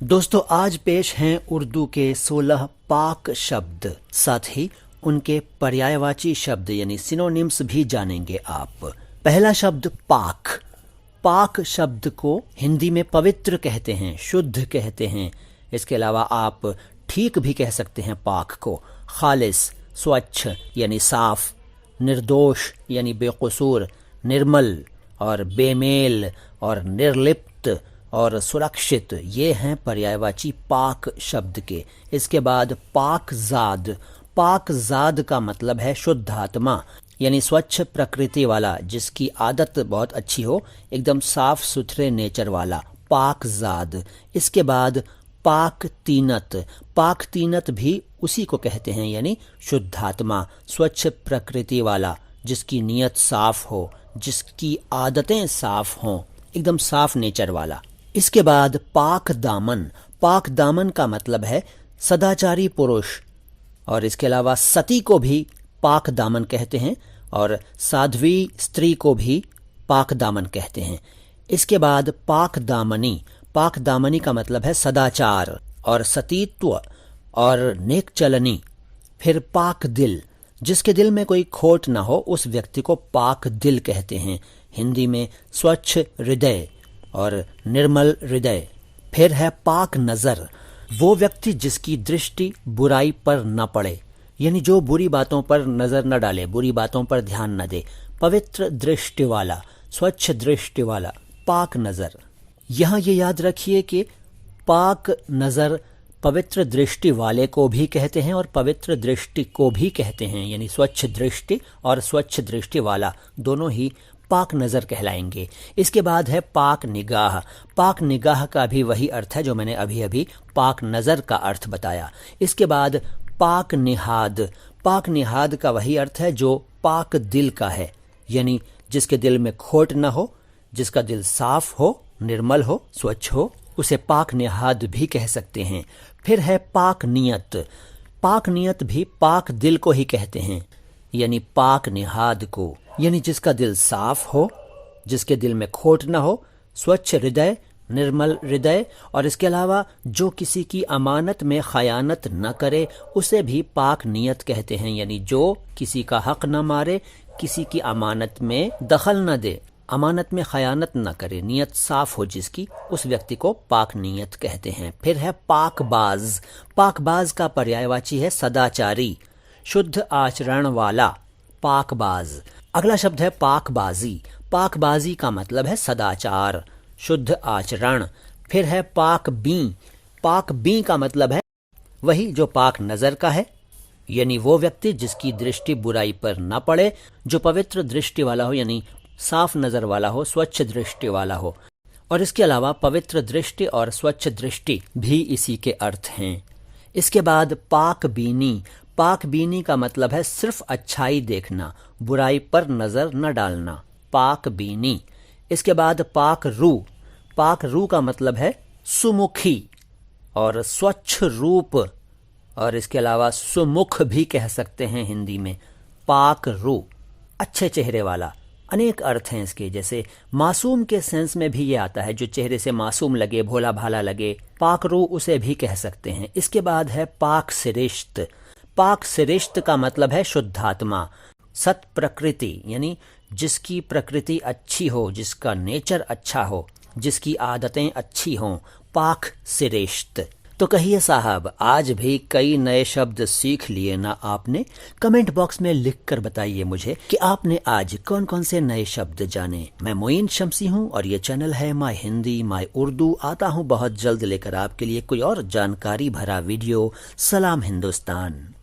दोस्तों आज पेश हैं उर्दू के 16 पाक शब्द, साथ ही उनके पर्यायवाची शब्द यानी सिनोनिम्स भी जानेंगे आप। पहला शब्द पाक। पाक शब्द को हिंदी में पवित्र कहते हैं, शुद्ध कहते हैं। इसके अलावा आप ठीक भी कह सकते हैं पाक को। खालिस स्वच्छ यानी साफ, निर्दोष यानी बेकसूर, निर्मल और बेमेल और निर्लिप्त और सुरक्षित, ये हैं पर्यायवाची पाक शब्द के। इसके बाद पाकजाद। पाकजाद का मतलब है शुद्ध आत्मा यानी स्वच्छ प्रकृति वाला, जिसकी आदत बहुत अच्छी हो, एकदम साफ सुथरे नेचर वाला, पाकजाद। इसके बाद पाक तीनत। पाक तीनत भी उसी को कहते हैं यानी शुद्धात्मा, स्वच्छ प्रकृति वाला, जिसकी नीयत साफ हो, जिसकी आदतें साफ हों, एकदम साफ नेचर वाला। इसके बाद पाक दामन। पाक दामन का मतलब है सदाचारी पुरुष, और इसके अलावा सती को भी पाक दामन कहते हैं और साध्वी स्त्री को भी पाक दामन कहते हैं। इसके बाद पाक दामनी। पाक दामनी का मतलब है सदाचार और सतीत्व और नेक चलनी। फिर पाक दिल, जिसके दिल में कोई खोट ना हो उस व्यक्ति को पाक दिल कहते हैं, हिंदी में स्वच्छ हृदय और निर्मल हृदय। फिर है पाक नज़र। वो व्यक्ति जिसकी दृष्टि बुराई पर न पड़े, यानी जो बुरी बातों पर नज़र न डाले, बुरी बातों पर ध्यान न दे, पवित्र दृष्टि वाला, स्वच्छ दृष्टि वाला, पाक नज़र। यहाँ ये याद रखिए कि पाक नज़र पवित्र दृष्टि वाले को भी कहते हैं और पवित्र दृष्टि को भी कहते हैं, यानी स्वच्छ दृष्टि और स्वच्छ दृष्टि वाला दोनों ही पाक नज़र कहलाएंगे। इसके बाद है पाक निगाह। पाक निगाह का भी वही अर्थ है जो मैंने अभी अभी पाक नज़र का अर्थ बताया। इसके बाद पाक निहाद। पाक निहाद का वही अर्थ है जो पाक दिल का है, यानी जिसके दिल में खोट न हो, जिसका दिल साफ हो, निर्मल हो, स्वच्छ हो, उसे पाक निहाद भी कह सकते हैं। फिर है पाक नियत। पाक नियत भी पाक दिल को ही कहते हैं, यानी पाक निहाद को, यानी जिसका दिल साफ हो, जिसके दिल में खोट न हो, स्वच्छ हृदय, निर्मल हृदय, और इसके अलावा जो किसी की अमानत में खयानत न करे उसे भी पाक नियत कहते हैं, यानी जो किसी का हक न मारे, किसी की अमानत में दखल न दे, अमानत में खयानत न करे, नियत साफ हो जिसकी, उस व्यक्ति को पाक नियत कहते हैं। फिर है पाकबाज। पाकबाज का पर्यायवाची है सदाचारी, शुद्ध आचरण वाला, पाकबाज। अगला शब्द है पाकबाजी। पाकबाजी का मतलब है सदाचार, शुद्ध आचरण। फिर है पाकबीं। पाकबीं का मतलब है वही जो पाक नज़र का है, यानी वो व्यक्ति जिसकी दृष्टि बुराई पर न पड़े, जो पवित्र दृष्टि वाला हो, यानी साफ नज़र वाला हो, स्वच्छ दृष्टि वाला हो। और इसके अलावा पवित्र दृष्टि और स्वच्छ दृष्टि भी इसी के अर्थ हैं। इसके बाद पाकबीनी। पाकबीनी का मतलब है सिर्फ अच्छाई देखना, बुराई पर नज़र न डालना, पाकबीनी। इसके बाद पाकरू। पाकरू का मतलब है सुमुखी और स्वच्छ रूप, और इसके अलावा सुमुख भी कह सकते हैं हिंदी में, पाकरू, अच्छे चेहरे वाला। अनेक अर्थ हैं इसके, जैसे मासूम के सेंस में भी ये आता है, जो चेहरे से मासूम लगे, भोला भाला लगे, पाकरू उसे भी कह सकते हैं। इसके बाद है पाक सिरिश्त। पाक सिरिश्त का मतलब है शुद्धात्मा, सत प्रकृति, यानी जिसकी प्रकृति अच्छी हो, जिसका नेचर अच्छा हो, जिसकी आदतें अच्छी हों, पाक सिरिश्त। तो कहिए साहब, आज भी कई नए शब्द सीख लिए ना आपने? कमेंट बॉक्स में लिख कर बताइए मुझे कि आपने आज कौन कौन से नए शब्द जाने। मैं मोइन शम्सी हूँ और ये चैनल है माय हिंदी माय उर्दू। आता हूँ बहुत जल्द लेकर आपके लिए कोई और जानकारी भरा वीडियो। सलाम हिंदुस्तान।